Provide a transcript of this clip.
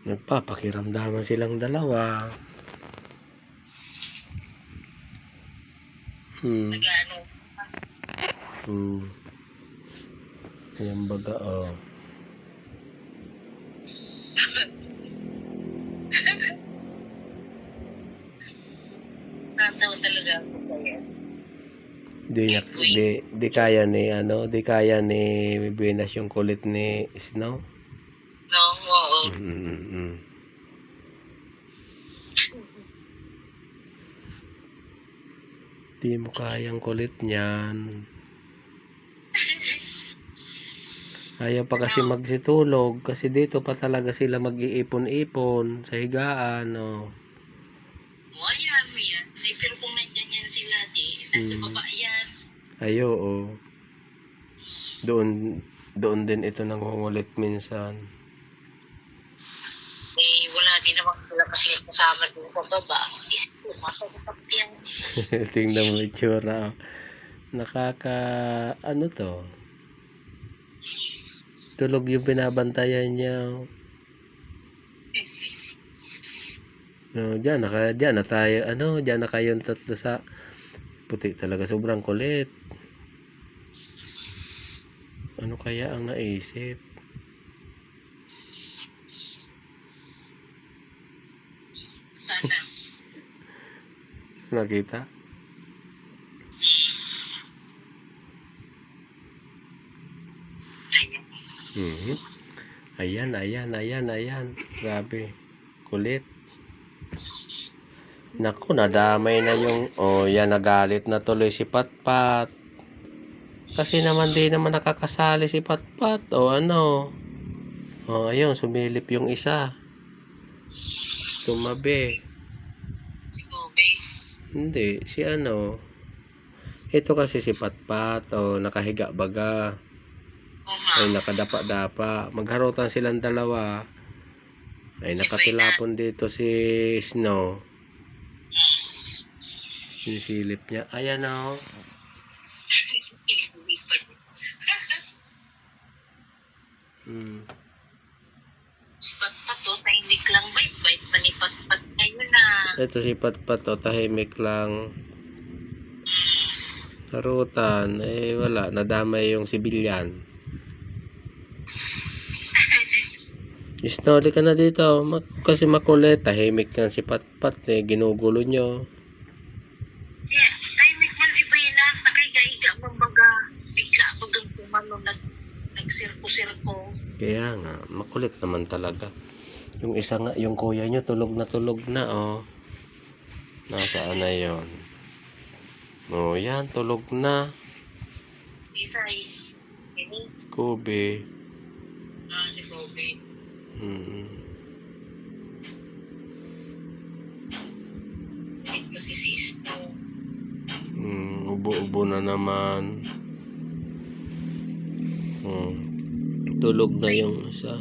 Nagpapakiramdaman silang dalawa. Nag-ano. Ayan baga, oh. Natawa talaga ako kaya. Di kaya ni di kaya ni Venus yung kulit ni Snow. No, oo. Di mo kayang kulit niyan. Ayaw pa kasi magsitulog kasi dito pa talaga sila mag-iipon-ipon sa higaan, oh. Ayan mo yan. Pero kung nandyan yan sila, nasa baba yan. Ay, oo. Doon din ito nangungulit minsan. Wala din naman sila kasi kasama doon sa baba. Masarap yan. Tingnan mo itsura. Ano to? Tulog yung binabantayan niya. No, diyan na tayo, diyan na kayong tatlo sa puti talaga, sobrang kulit. Ano kaya ang naisip? Sana. Nakita? Ayan. Ayan. Grabe. Kulit. Naku, nadamay na yung... Oh, yan, nagalit na tuloy si Patpat. Kasi naman di naman nakakasali si Patpat. O ano? O, ayun, sumilip yung isa. Tumabi. Si Kobe? Hindi, si ano. Ito kasi si Patpat. O, nakahiga baga. Ay, nakadapa-dapa. Magharutan silang dalawa. Ay, nakatilapon dito si Snow. Sinisilip niya. Ayan, o. Si Patpat, tahimik lang. Bait pa ni Patpat ngayon na. Ito si Patpat, tahimik lang. Harutan. Eh, wala. Nadamay yung sibilyan. Snow, ka na dito. Kasi makulit. Tahimik yan si Patpat. Ginugulo nyo. Yeah, tahimik man si Venus. Nakaiga-iga mambaga. Bigla bagang kumano nagsirko-sirko. Kaya nga, makulit naman talaga. Yung isa nga, yung kuya nyo, tulog na, oh. Nasaan na yon? Oh, yan, tulog na. Isa Kobe. si Kobe. Kasi si Snow. Ubo-ubo na naman. Tulog na yung isa.